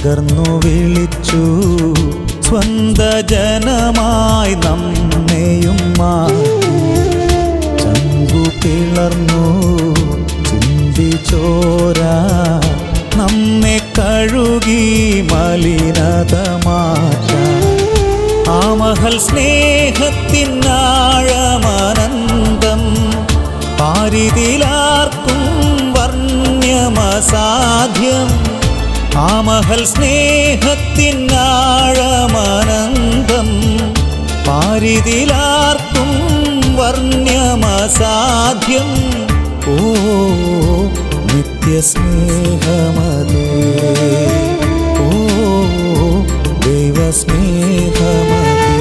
പകർന്നു വിളിച്ചു സ്വന്ത ജനമായി നമ്മെയും മാറ്റി. ചങ്കു പിളർന്നു ചിന്തി ചോര നമ്മെ കഴുകി മലിനത മാറ്റാൻ. ആ മഹൽ സ്നേഹത്തിനാഴമനന്തം പാരിതിലാർക്കും വർണ്ണ്യമസാധ്യം. ആ മഹൽ സ്നേഹത്തിനാഴമനന്തം പാരിതിലാർക്കും വർണ്ണ്യമസാധ്യം. ഓ നിത്യസ്നേഹമതേ, ഓ ദൈവസ്നേഹമതേ.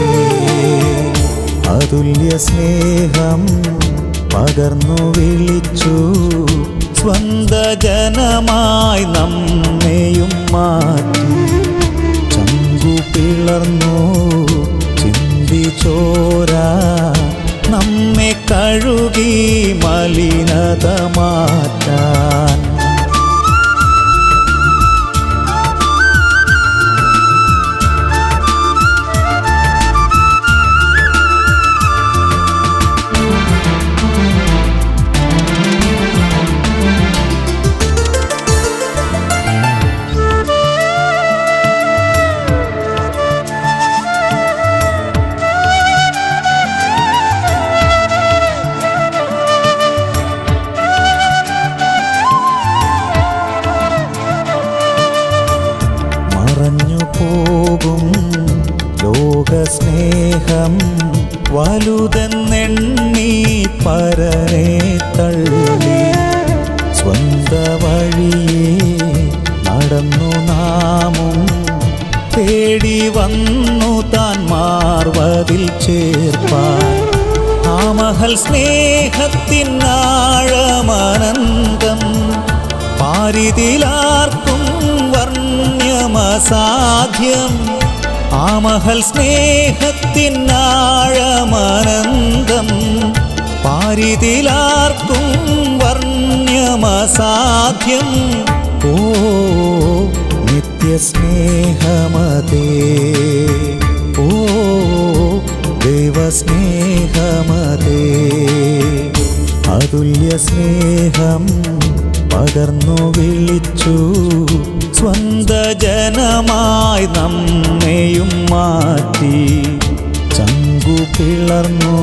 അതുല്യ സ്നേഹം പകർന്നു വിളിച്ചു സ്വന്ത ജനമായി നമ്മെയും മാറ്റി. ചങ്കു പിളർന്നു ചിന്തി ചോര നമ്മെ കഴുകി മലിനത മാറ്റാൻ. പോകും ലോകസ്നേഹം വലുതെന്നെണ്ണി പരനെ തള്ളി. സ്വന്ത വഴിയെ നടന്നു നാമും തേടി വന്നു താൻ മാർവതിൽ ചേർപ്പാൻ. ആ മഹൽ സ്നേഹത്തിനാഴമനന്തം പാരിതിലാർക്കും വർണ്ണ്യമസാധ്യം. ആ മഹൽ സ്നേഹത്തിനാഴമനന്തം പാരിതിലാർക്കും വർണ്ണ്യമസാധ്യം. ഓ നിത്യസ്നേഹമതേ, ഓ ദൈവസ്നേഹമതേ. അതുല്യ സ്നേഹം പകർന്നു വിളിച്ചു സ്വന്ത ജനമായി നമ്മെയും മാറ്റി. ചങ്കു പിളർന്നു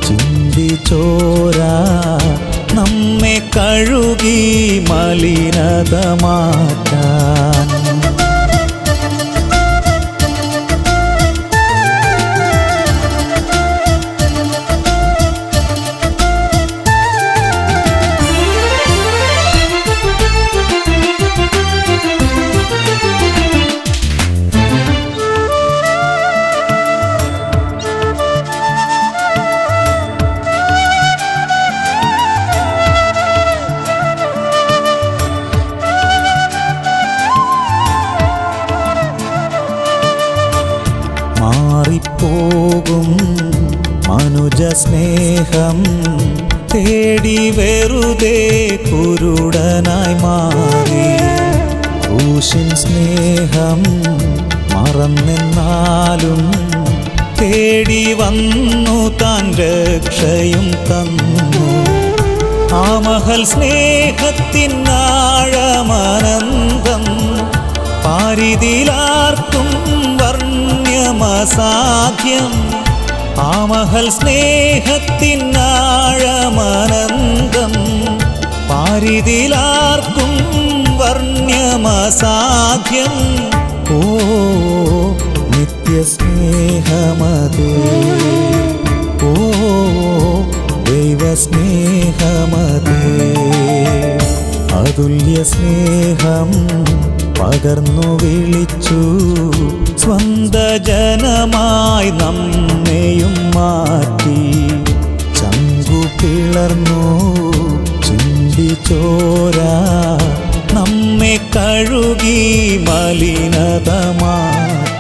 ചിന്തി ചോര നമ്മെ കഴുകി മലിനത മാറ്റാൻ. മാറിപ്പോകും മനുജസ്നേഹം തേടി വെറുതെ കുരുടനായി മാറി. ക്രൂശിൻ സ്നേഹം മറന്നെന്നാലും തേടി വന്നു താൻ രക്ഷയും തന്നു. ആ മഹൽ സ്നേഹത്തിനാഴമനന്തം പാരിതിലാർക്കും വർണ്ണ്യമസാധ്യം. ആ മഹൽ സ്നേഹത്തിനാഴമനന്തം പാരിതിലാർക്കും വർണ്ണ്യമസാധ്യം. ഓ നിത്യസ്നേഹമതേ, ഓ ദൈവസ്നേഹമതേ. അതുല്യ സ്നേഹം പകർന്നു വിളിച്ചു സ്വന്ത ജനമായി നമ്മെയും മാറ്റി. ചങ്കു പിളർന്നു ചിന്തി ചോര നമ്മെ കഴുകി മലിനത മാറ്റി.